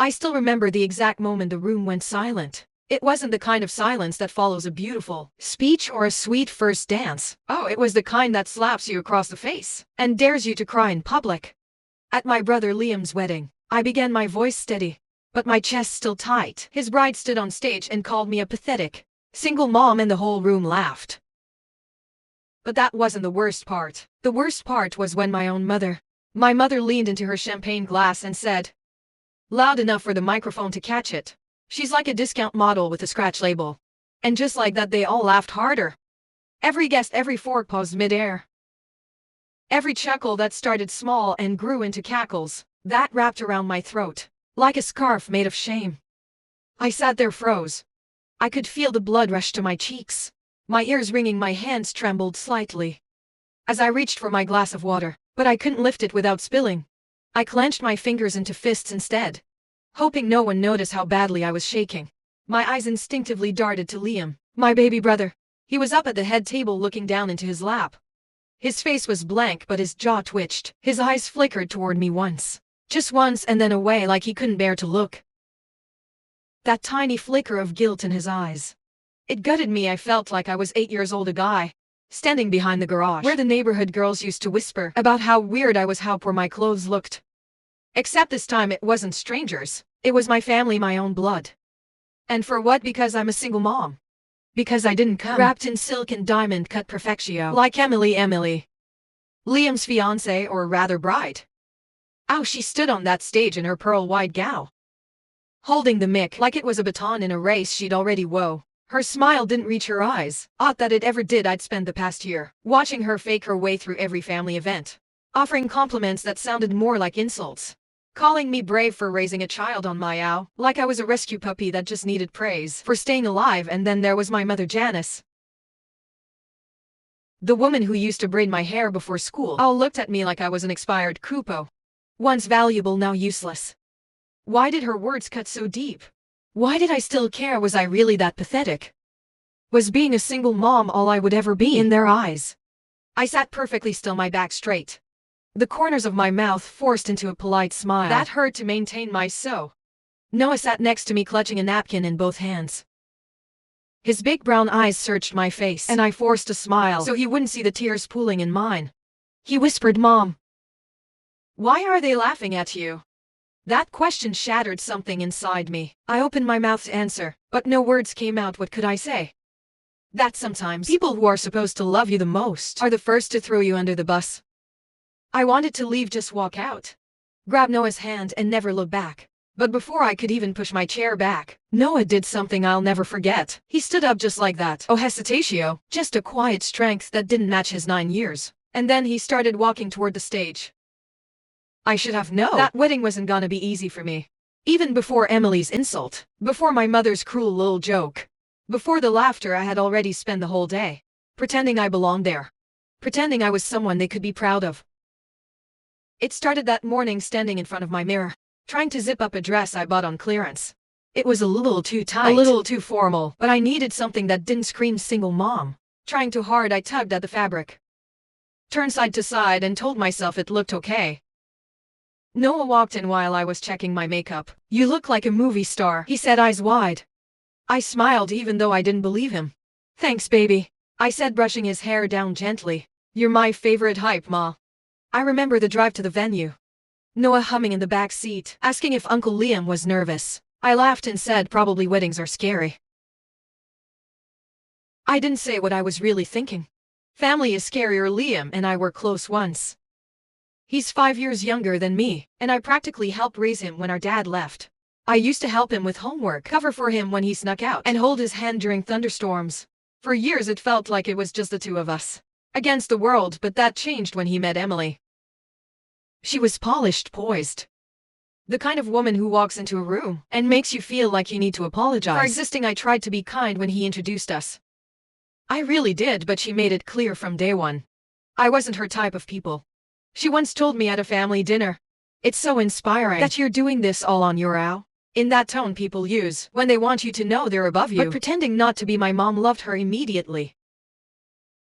I still remember the exact moment the room went silent. It wasn't the kind of silence that follows a beautiful speech or a sweet first dance. Oh, it was the kind that slaps you across the face and dares you to cry in public. At my brother Liam's wedding, I began my voice steady, but my chest still tight. His bride stood on stage and called me a pathetic single mom, and the whole room laughed. But that wasn't the worst part. The worst part was when my mother leaned into her champagne glass and said, loud enough for the microphone to catch it, "She's like a discount model with a scratch label." And just like that, they all laughed harder. Every guest, every fork paused midair. Every chuckle that started small and grew into cackles, that wrapped around my throat, like a scarf made of shame. I sat there froze. I could feel the blood rush to my cheeks. My ears ringing, my hands trembled slightly as I reached for my glass of water, but I couldn't lift it without spilling. I clenched my fingers into fists instead, hoping no one noticed how badly I was shaking. My eyes instinctively darted to Liam, my baby brother. He was up at the head table looking down into his lap. His face was blank, but his jaw twitched. His eyes flickered toward me once, just once, and then away, like he couldn't bear to look. That tiny flicker of guilt in his eyes, it gutted me. I felt like I was 8 years old, a guy standing behind the garage where the neighborhood girls used to whisper about how weird I was, how poor my clothes looked. Except this time it wasn't strangers. It was my family, my own blood. And for what? Because I'm a single mom. Because I didn't come wrapped in silk and diamond cut perfectio like Emily, Liam's fiancée, or rather bride. Ow, she stood on that stage in her pearl white gown, holding the mic like it was a baton in a race she'd already won. Her smile didn't reach her eyes. Ought that it ever did. I'd spent the past year watching her fake her way through every family event, offering compliments that sounded more like insults, calling me brave for raising a child on my own, like I was a rescue puppy that just needed praise for staying alive. And then there was my mother Janice, the woman who used to braid my hair before school. All looked at me like I was an expired coupon, once valuable, now useless. Why did her words cut so deep? Why did I still care? Was I really that pathetic? Was being a single mom all I would ever be in their eyes? I sat perfectly still, my back straight, the corners of my mouth forced into a polite smile that hurt to maintain my so. Noah sat next to me, clutching a napkin in both hands. His big brown eyes searched my face, and I forced a smile so he wouldn't see the tears pooling in mine. He whispered, "Mom, why are they laughing at you?" That question shattered something inside me. I opened my mouth to answer, but no words came out. What could I say? That sometimes people who are supposed to love you the most are the first to throw you under the bus. I wanted to leave, just walk out, grab Noah's hand and never look back. But before I could even push my chair back, Noah did something I'll never forget. He stood up just like that. Oh, hesitatio, just a quiet strength that didn't match his 9 years. And then he started walking toward the stage. I should have known that wedding wasn't gonna be easy for me. Even before Emily's insult, before my mother's cruel little joke, before the laughter, I had already spent the whole day pretending I belonged there, pretending I was someone they could be proud of. It started that morning standing in front of my mirror, trying to zip up a dress I bought on clearance. It was a little too tight, a little too formal, but I needed something that didn't scream single mom. Trying too hard, I tugged at the fabric, turned side to side, and told myself it looked okay. Noah walked in while I was checking my makeup. "You look like a movie star," he said, eyes wide. I smiled even though I didn't believe him. "Thanks, baby," I said, brushing his hair down gently. "You're my favorite hype, Ma." I remember the drive to the venue, Noah humming in the back seat, asking if Uncle Liam was nervous. I laughed and said, "Probably, weddings are scary." I didn't say what I was really thinking. Family is scarier. Liam and I were close once. He's 5 years younger than me, and I practically helped raise him when our dad left. I used to help him with homework, cover for him when he snuck out, and hold his hand during thunderstorms. For years it felt like it was just the two of us against the world, but that changed when he met Emily. She was polished, poised. The kind of woman who walks into a room and makes you feel like you need to apologize for existing. I tried to be kind when he introduced us. I really did, but she made it clear from day one I wasn't her type of people. She once told me at a family dinner, "It's so inspiring that you're doing this all on your own." In that tone people use when they want you to know they're above you. But pretending not to be. My mom loved her immediately.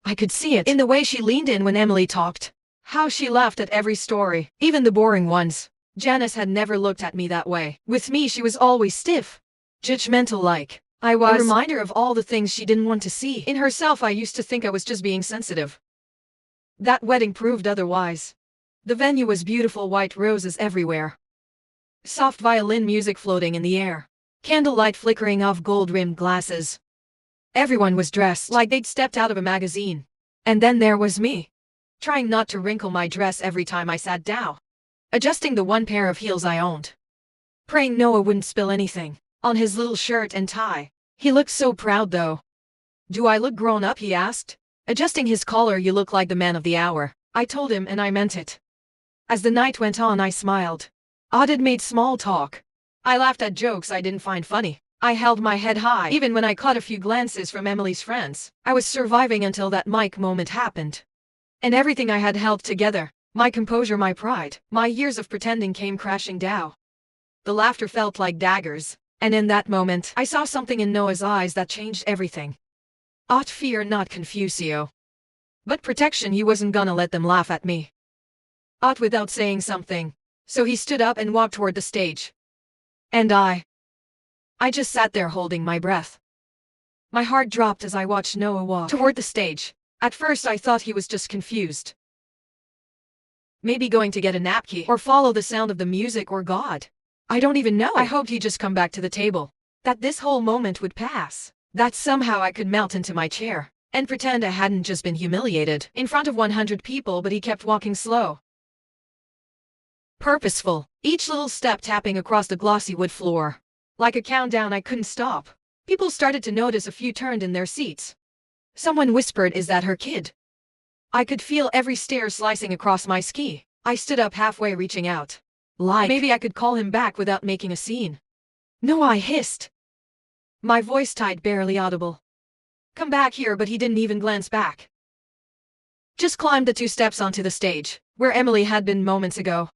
I could see it in the way she leaned in when Emily talked, how she laughed at every story, even the boring ones. Janice had never looked at me that way. With me she was always stiff, judgmental-like. I was a reminder of all the things she didn't want to see in herself. I used to think I was just being sensitive. That wedding proved otherwise. The venue was beautiful, white roses everywhere. Soft violin music floating in the air. Candlelight flickering off gold-rimmed glasses. Everyone was dressed like they'd stepped out of a magazine. And then there was me, trying not to wrinkle my dress every time I sat down, adjusting the one pair of heels I owned, praying Noah wouldn't spill anything on his little shirt and tie. He looked so proud though. "Do I look grown up?" he asked, adjusting his collar. "You look like the man of the hour," I told him, and I meant it. As the night went on, I smiled. Odd made small talk. I laughed at jokes I didn't find funny. I held my head high, even when I caught a few glances from Emily's friends. I was surviving until that mic moment happened. And everything I had held together, my composure, my pride, my years of pretending, came crashing down. The laughter felt like daggers, and in that moment, I saw something in Noah's eyes that changed everything. Not fear, not confucio, but protection. He wasn't gonna let them laugh at me. Without saying something. So he stood up and walked toward the stage. And I just sat there holding my breath. My heart dropped as I watched Noah walk toward the stage. At first I thought he was just confused. Maybe going to get a napkin or follow the sound of the music, or God, I don't even know. I hoped he'd just come back to the table. That this whole moment would pass. That somehow I could melt into my chair and pretend I hadn't just been humiliated in front of 100 people. But he kept walking slow, purposeful, each little step tapping across the glossy wood floor. Like a countdown. I couldn't stop. People started to notice. A few turned in their seats. Someone whispered, "Is that her kid?" I could feel every stare slicing across my ski. I stood up halfway, reaching out. Like maybe I could call him back without making a scene. "No," I hissed, my voice tight, barely audible. "Come back here." But he didn't even glance back. Just climbed the 2 steps onto the stage, where Emily had been moments ago.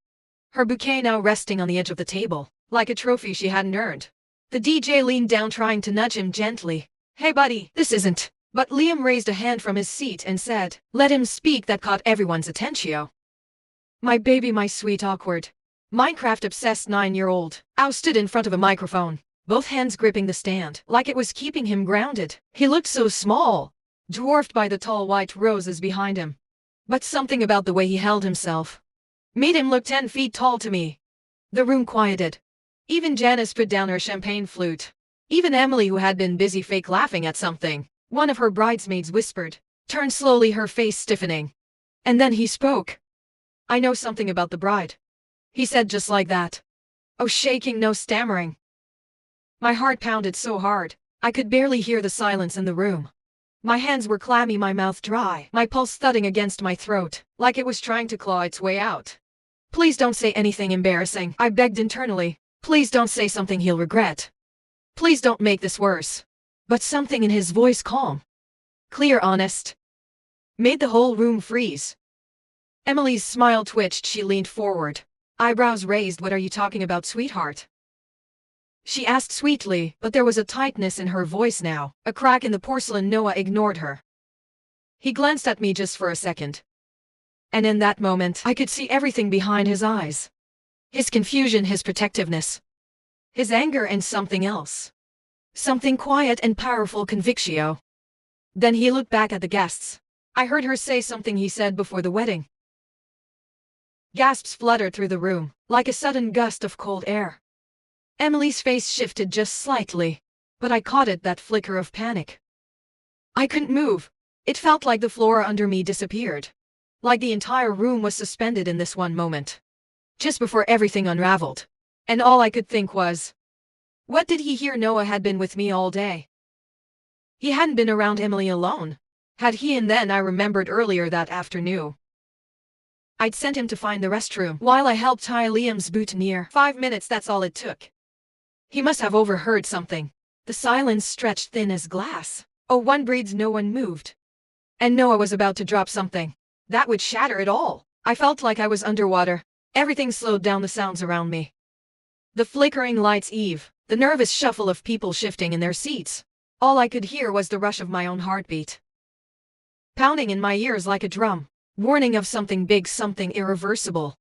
Her bouquet now resting on the edge of the table, like a trophy she hadn't earned. The DJ leaned down, trying to nudge him gently. "Hey buddy, this isn't..." But Liam raised a hand from his seat and said, "Let him speak." That caught everyone's attention. My baby, my sweet, awkward, Minecraft-obsessed 9-year-old, stood in front of a microphone, both hands gripping the stand, like it was keeping him grounded. He looked so small, dwarfed by the tall white roses behind him. But something about the way he held himself made him look 10 feet tall to me. The room quieted. Even Janice put down her champagne flute. Even Emily, who had been busy fake laughing at something one of her bridesmaids whispered, turned slowly, her face stiffening. And then he spoke. "I know something about the bride," he said, just like that. Oh, shaking, no stammering. My heart pounded so hard, I could barely hear the silence in the room. My hands were clammy, my mouth dry, my pulse thudding against my throat, like it was trying to claw its way out. "Please don't say anything embarrassing," I begged internally. "Please don't say something he'll regret. Please don't make this worse." But something in his voice, calm, clear, honest, made the whole room freeze. Emily's smile twitched. She leaned forward, eyebrows raised. "What are you talking about, sweetheart?" she asked sweetly, but there was a tightness in her voice now, a crack in the porcelain. Noah ignored her. He glanced at me just for a second. And in that moment, I could see everything behind his eyes. His confusion, his protectiveness, his anger, and something else. Something quiet and powerful, convictio. Then he looked back at the guests. I heard her say something he said before the wedding. Gasps fluttered through the room, like a sudden gust of cold air. Emily's face shifted just slightly, but I caught it, that flicker of panic. I couldn't move. It felt like the floor under me disappeared. Like the entire room was suspended in this one moment. Just before everything unraveled. And all I could think was, what did he hear? Noah had been with me all day. He hadn't been around Emily alone, had he? And then I remembered earlier that afternoon, I'd sent him to find the restroom while I helped tie Liam's boutonniere. 5 minutes, that's all it took. He must have overheard something. The silence stretched thin as glass. Oh, one breathed, no one moved. And Noah was about to drop something that would shatter it all. I felt like I was underwater. Everything slowed down, the sounds around me, the flickering lights, the nervous shuffle of people shifting in their seats. All I could hear was the rush of my own heartbeat, pounding in my ears like a drum, warning of something big, something irreversible.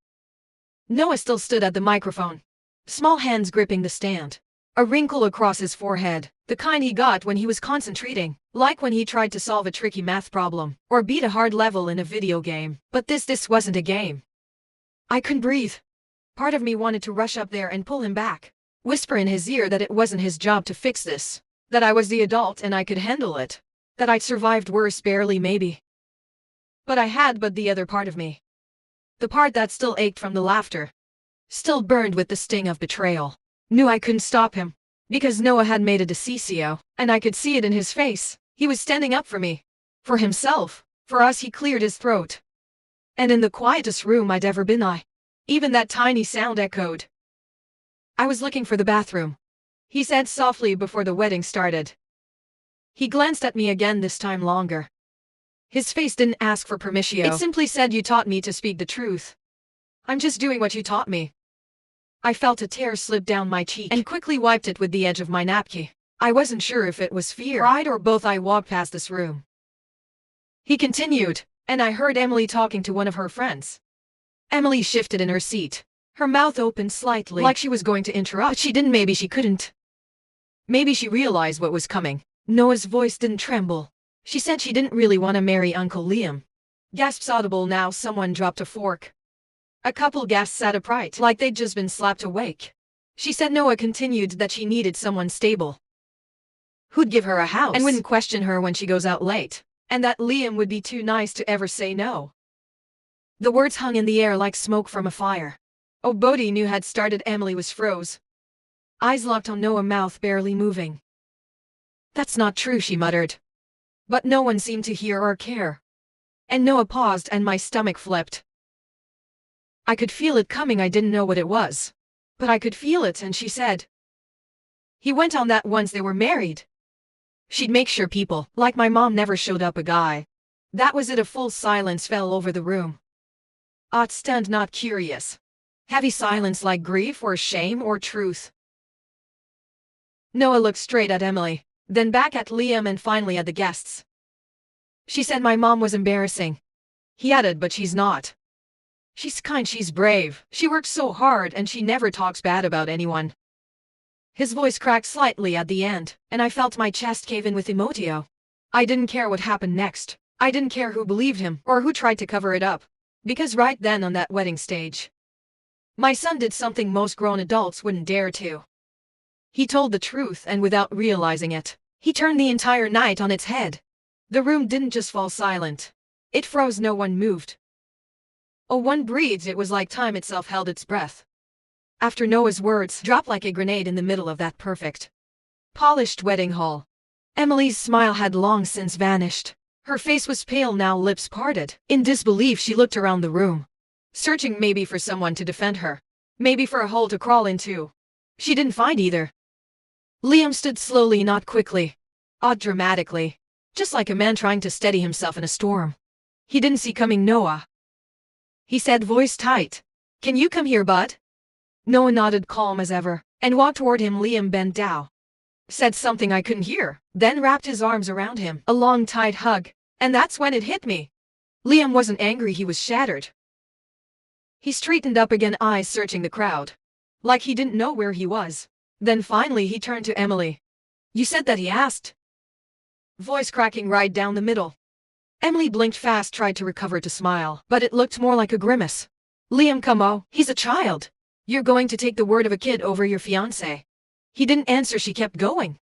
Noah still stood at the microphone, small hands gripping the stand. A wrinkle across his forehead, the kind he got when he was concentrating, like when he tried to solve a tricky math problem, or beat a hard level in a video game. But this wasn't a game. I couldn't breathe. Part of me wanted to rush up there and pull him back, whisper in his ear that it wasn't his job to fix this, that I was the adult and I could handle it, that I'd survived worse barely maybe. But the other part of me. The part that still ached from the laughter, still burned with the sting of betrayal, knew I couldn't stop him, because Noah had made a decision, and I could see it in his face. He was standing up for me, for himself, for us. He cleared his throat. And in the quietest room I'd ever been, even that tiny sound echoed. I was looking for the bathroom, he said softly before the wedding started. He glanced at me again, this time longer. His face didn't ask for permission. It simply said, "You taught me to speak the truth. I'm just doing what you taught me." I felt a tear slip down my cheek and quickly wiped it with the edge of my napkin. I wasn't sure if it was fear, pride, or both. I walked past this room. He continued, and I heard Emily talking to one of her friends. Emily shifted in her seat, her mouth opened slightly, like she was going to interrupt, but she didn't. Maybe she couldn't. Maybe she realized what was coming. Noah's voice didn't tremble. She said she didn't really want to marry Uncle Liam. Gasps audible now. Someone dropped a fork. A couple gasps sat upright, like they'd just been slapped awake. She said Noah continued that she needed someone stable, who'd give her a house and wouldn't question her when she goes out late, and that Liam would be too nice to ever say no. The words hung in the air like smoke from a fire. Oh, Bodhi knew had started. Emily was froze, eyes locked on Noah, mouth barely moving. "That's not true," she muttered. But no one seemed to hear or care. And Noah paused and my stomach flipped. I could feel it coming. I didn't know what it was, but I could feel it. And she said, "He went on that once they were married. She'd make sure people, like my mom, never showed up a guy." That was it. A full silence fell over the room. Stunned, not curious. Heavy silence, like grief or shame or truth. Noah looked straight at Emily, then back at Liam, and finally at the guests. She said, "My mom was embarrassing." He added, "But she's not. She's kind, she's brave, she works so hard, and she never talks bad about anyone." His voice cracked slightly at the end, and I felt my chest cave in with emotion. I didn't care what happened next. I didn't care who believed him, or who tried to cover it up. Because right then on that wedding stage, my son did something most grown adults wouldn't dare to. He told the truth, and without realizing it, he turned the entire night on its head. The room didn't just fall silent. It froze. No one moved. Oh, one breathed. It was like time itself held its breath. After Noah's words dropped like a grenade in the middle of that perfect, polished wedding hall, Emily's smile had long since vanished. Her face was pale now, lips parted. In disbelief, she looked around the room, searching maybe for someone to defend her, maybe for a hole to crawl into. She didn't find either. Liam stood slowly, not quickly, dramatically, just like a man trying to steady himself in a storm. He didn't see coming. "Noah," he said, voice tight. "Can you come here, bud?" Noah nodded, calm as ever, and walked toward him. Liam bent down, said something I couldn't hear, then wrapped his arms around him, a long, tight hug. And that's when it hit me. Liam wasn't angry, he was shattered. He straightened up again, eyes searching the crowd, like he didn't know where he was. Then finally he turned to Emily. "You said that," he asked, voice cracking right down the middle. Emily blinked fast, tried to recover to smile, but it looked more like a grimace. "Liam, come on, he's a child. You're going to take the word of a kid over your fiancé." He didn't answer. She kept going.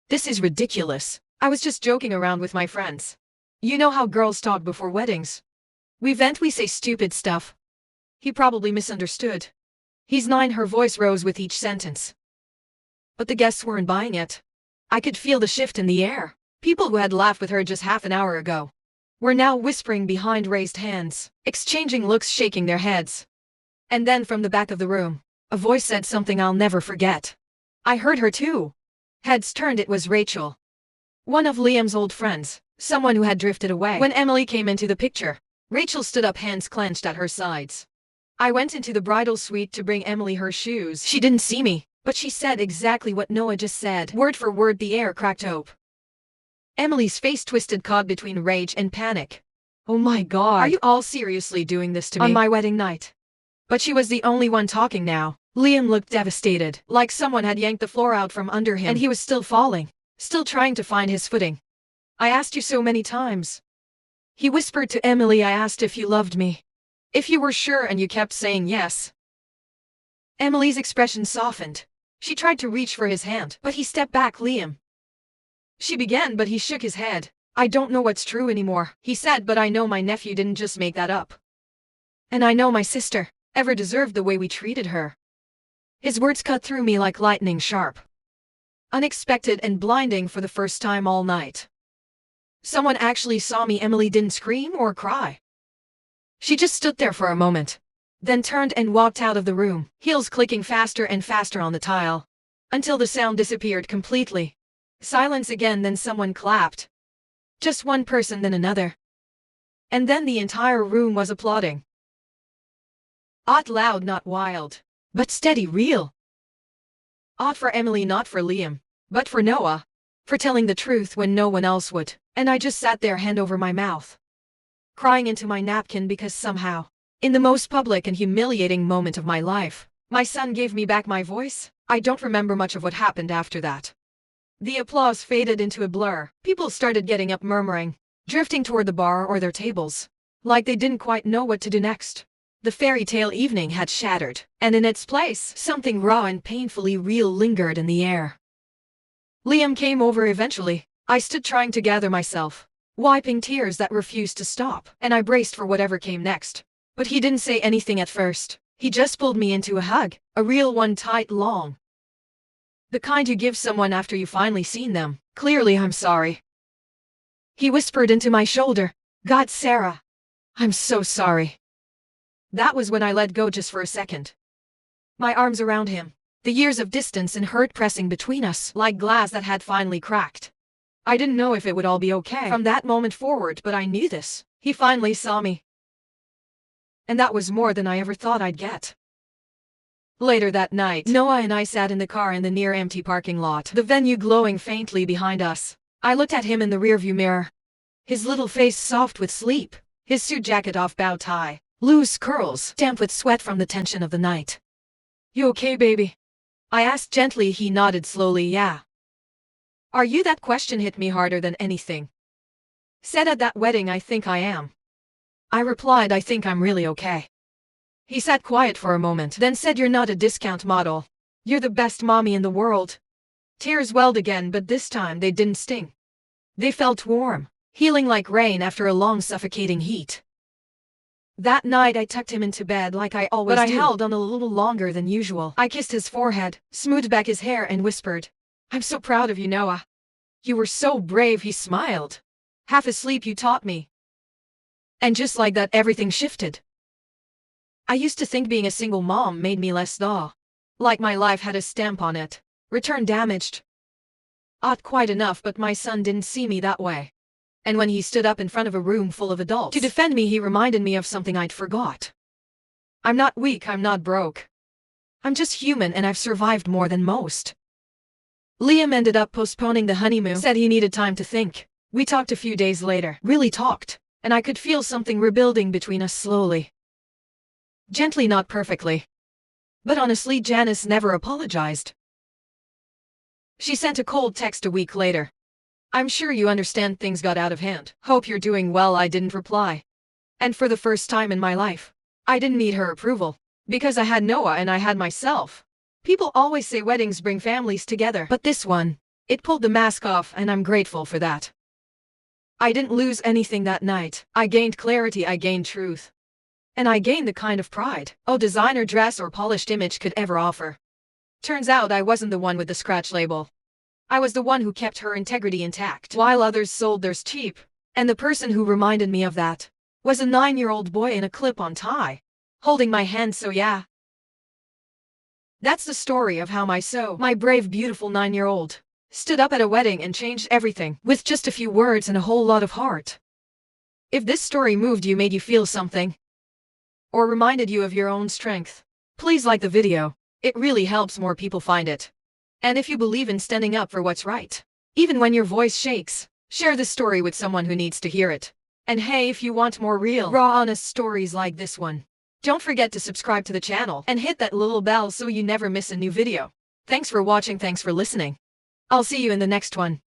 "This is ridiculous. I was just joking around with my friends. You know how girls talk before weddings. We vent, we say stupid stuff." He probably misunderstood. "He's 9, her voice rose with each sentence. But the guests weren't buying it. I could feel the shift in the air. People who had laughed with her just half an hour ago were now whispering behind raised hands, exchanging looks, shaking their heads. And then from the back of the room, a voice said something I'll never forget. I heard her too. Heads turned. It was Rachel, one of Liam's old friends, someone who had drifted away when Emily came into the picture. Rachel stood up, hands clenched at her sides. "I went into the bridal suite to bring Emily her shoes. She didn't see me, but she said exactly what Noah just said, word for word." The air cracked open. Emily's face twisted, caught between rage and panic. "Oh my God, are you all seriously doing this to me on my wedding night?" But she was the only one talking now. Liam looked devastated, like someone had yanked the floor out from under him, and he was still falling, still trying to find his footing. I asked you so many times. He whispered to Emily. I asked if you loved me. If you were sure, and you kept saying yes. Emily's expression softened. She tried to reach for his hand, but he stepped back. Liam. She began, but he shook his head. I don't know what's true anymore, he said, but I know my nephew didn't just make that up. And I know my sister ever deserved the way we treated her. His words cut through me like lightning sharp. Unexpected and blinding for the first time all night. Someone actually saw me. Emily didn't scream or cry. She just stood there for a moment, then turned and walked out of the room, heels clicking faster and faster on the tile, until the sound disappeared completely. Silence again, then someone clapped. Just one person, then another. And then the entire room was applauding. Out loud, not wild, but steady, real. Out for Emily, not for Liam, but for Noah. For telling the truth when no one else would. And I just sat there, hand over my mouth, crying into my napkin because somehow, in the most public and humiliating moment of my life, my son gave me back my voice. I don't remember much of what happened after that. The applause faded into a blur. People started getting up, murmuring, drifting toward the bar or their tables, like they didn't quite know what to do next. The fairy tale evening had shattered, and in its place, something raw and painfully real lingered in the air. Liam came over eventually. I stood trying to gather myself, wiping tears that refused to stop, and I braced for whatever came next. But he didn't say anything at first. He just pulled me into a hug, a real one, tight, long. The kind you give someone after you've finally seen them. Clearly, I'm sorry. He whispered into my shoulder. God, Sarah. I'm so sorry. That was when I let go just for a second. My arms around him. The years of distance and hurt pressing between us like glass that had finally cracked. I didn't know if it would all be okay from that moment forward, but I knew this. He finally saw me. And that was more than I ever thought I'd get. Later that night, Noah and I sat in the car in the near empty parking lot, the venue glowing faintly behind us. I looked at him in the rearview mirror. His little face soft with sleep, his suit jacket off, bow tie, loose curls, damp with sweat from the tension of the night. You okay, baby? I asked gently. He nodded slowly. Yeah. Are you? That question hit me harder than anything. Said at that wedding, I think I am. I replied, I think I'm really okay. He sat quiet for a moment, then said, you're not a discount model. You're the best mommy in the world. Tears welled again, but this time they didn't sting. They felt warm, healing like rain after a long suffocating heat. That night I tucked him into bed like I always do. But I held on a little longer than usual. I kissed his forehead, smoothed back his hair, and whispered, I'm so proud of you, Noah. You were so brave. He smiled. Half asleep, you taught me. And just like that, everything shifted. I used to think being a single mom made me less than. Like my life had a stamp on it. Return damaged. Odd, quite enough, but my son didn't see me that way. And when he stood up in front of a room full of adults to defend me, he reminded me of something I'd forgot. I'm not weak, I'm not broke. I'm just human, and I've survived more than most. Liam ended up postponing the honeymoon, said he needed time to think. We talked a few days later, really talked, and I could feel something rebuilding between us slowly. Gently, not perfectly. But honestly, Janice never apologized. She sent a cold text a week later. I'm sure you understand things got out of hand. Hope you're doing well. I didn't reply. And for the first time in my life, I didn't need her approval. Because I had Noah and I had myself. People always say weddings bring families together, but this one, it pulled the mask off, and I'm grateful for that. I didn't lose anything that night. I gained clarity, I gained truth. And I gained the kind of pride no designer dress or polished image could ever offer. Turns out I wasn't the one with the scratch label. I was the one who kept her integrity intact, while others sold theirs cheap. And the person who reminded me of that was a 9-year-old boy in a clip-on tie, holding my hand. So yeah. That's the story of how my brave, beautiful 9-year-old stood up at a wedding and changed everything with just a few words and a whole lot of heart. If this story moved you, made you feel something, or reminded you of your own strength, please like the video. It really helps more people find it. And if you believe in standing up for what's right, even when your voice shakes, share this story with someone who needs to hear it. And hey, if you want more real, raw, honest stories like this one, Don't forget to subscribe to the channel and hit that little bell so you never miss a new video. Thanks for watching, thanks for listening. I'll see you in the next one.